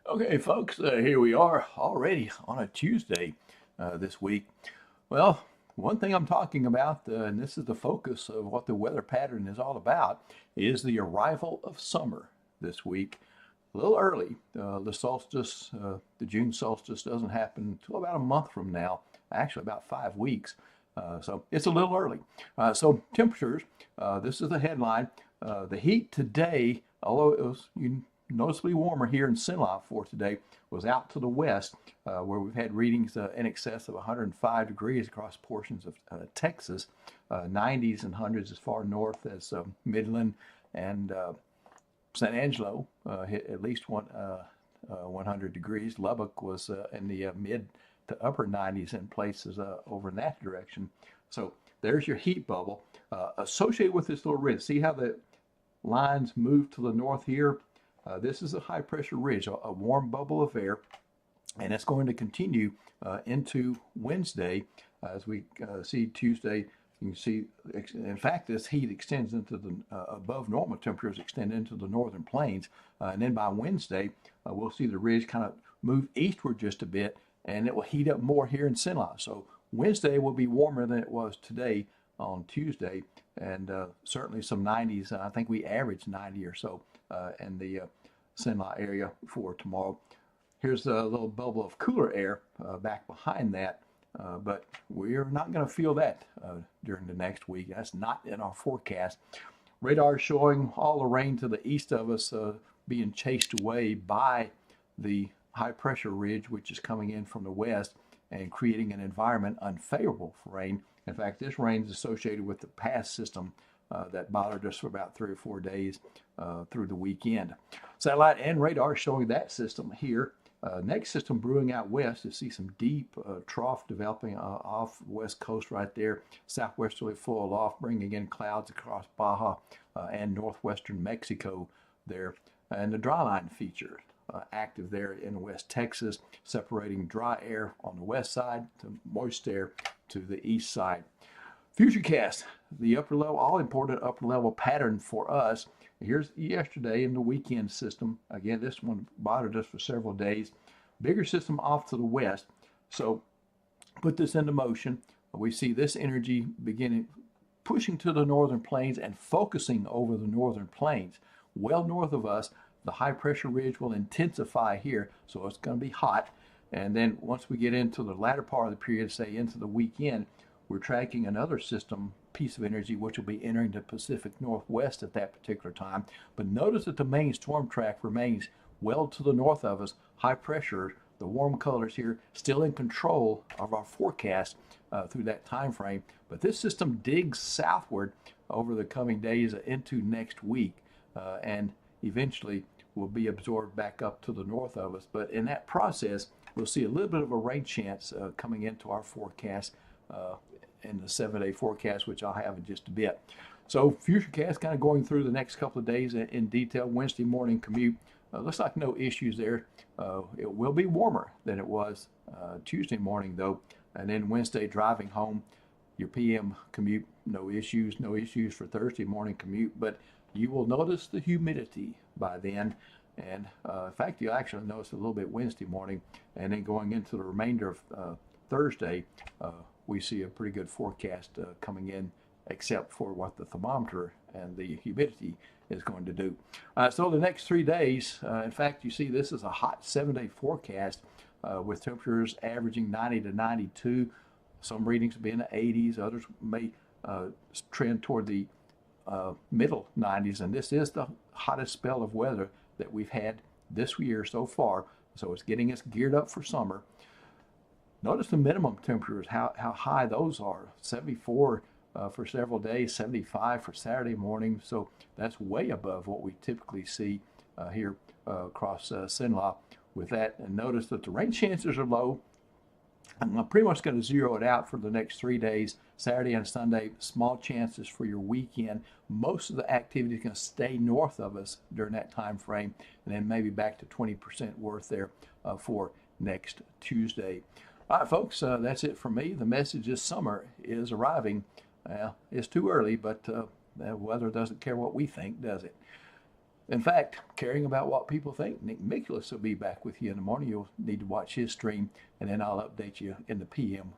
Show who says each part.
Speaker 1: Okay, folks, here we are already on a Tuesday this week. Well, one thing I'm talking about, and this is the focus of what the weather pattern is all about, is the arrival of summer this week. A little early. The solstice, the June solstice, doesn't happen until about a month from now, actually, about 5 weeks. So it's a little early. So temperatures, this is the headline. The heat today, although it was noticeably warmer here in Sinlock for today, was out to the west, where we've had readings in excess of 105 degrees across portions of Texas, 90s and hundreds as far north as Midland and San Angelo hit at least 100 degrees. Lubbock was in the mid to upper 90s in places over in that direction. So there's your heat bubble associated with this little ridge. See how the lines move to the north here? This is a high pressure ridge, a warm bubble of air, and it's going to continue into Wednesday as we see Tuesday. You can see, in fact, this heat extends into the above normal temperatures extend into the northern plains. And then by Wednesday, we'll see the ridge kind of move eastward just a bit, and it will heat up more here in Sinlock. So Wednesday will be warmer than it was today on Tuesday, and certainly some 90s. I think we averaged 90 or so in the Sinlock area for tomorrow. Here's a little bubble of cooler air back behind that. But we're not going to feel that during the next week. That's not in our forecast. Radar showing all the rain to the east of us being chased away by the high pressure ridge, which is coming in from the west and creating an environment unfavorable for rain. In fact, this rain is associated with the pass system that bothered us for about 3 or 4 days through the weekend. Satellite and radar showing that system here. Next system brewing out west. You see some deep trough developing off the west coast right there. Southwesterly full off, bringing in clouds across Baja and northwestern Mexico there. And the dry line feature active there in West Texas, separating dry air on the west side to moist air to the east side. Futurecast, the upper level, all important upper level pattern for us. Here's yesterday in the weekend system. Again, this one bothered us for several days. Bigger system off to the west. So put this into motion. We see this energy beginning pushing to the northern plains and focusing over the northern plains. Well north of us, the high pressure ridge will intensify here, so it's going to be hot. And then once we get into the latter part of the period, say into the weekend, we're tracking another system piece of energy which will be entering the Pacific Northwest at that particular time. But notice that the main storm track remains well to the north of us. High pressure, the warm colors here, still in control of our forecast through that time frame. But this system digs southward over the coming days into next week and eventually will be absorbed back up to the north of us. But in that process, we'll see a little bit of a rain chance coming into our forecast in the 7-day forecast, which I'll have in just a bit. So Futurecast kind of going through the next couple of days in detail. Wednesday morning commute, looks like no issues there. It will be warmer than it was Tuesday morning though. And then Wednesday driving home, your PM commute, no issues for Thursday morning commute, but you will notice the humidity by then. And in fact, you'll actually notice a little bit Wednesday morning, and then going into the remainder of Thursday, we see a pretty good forecast coming in, except for what the thermometer and the humidity is going to do. So the next 3 days, in fact, you see this is a hot 7-day forecast with temperatures averaging 90 to 92. Some readings will be in the 80s, others may trend toward the middle 90s, and this is the hottest spell of weather that we've had this year so far, so it's getting us geared up for summer. Notice the minimum temperatures, how high those are. 74 for several days, 75 for Saturday morning. So that's way above what we typically see here across Sinlock with that. And notice that the rain chances are low. I'm pretty much going to zero it out for the next 3 days, Saturday and Sunday. Small chances for your weekend. Most of the activity is going to stay north of us during that time frame, and then maybe back to 20% worth there for next Tuesday. All right, folks, that's it for me. The message is summer is arriving. It's too early, but the weather doesn't care what we think, does it? In fact, caring about what people think, Nick Mikulas will be back with you in the morning. You'll need to watch his stream, and then I'll update you in the PM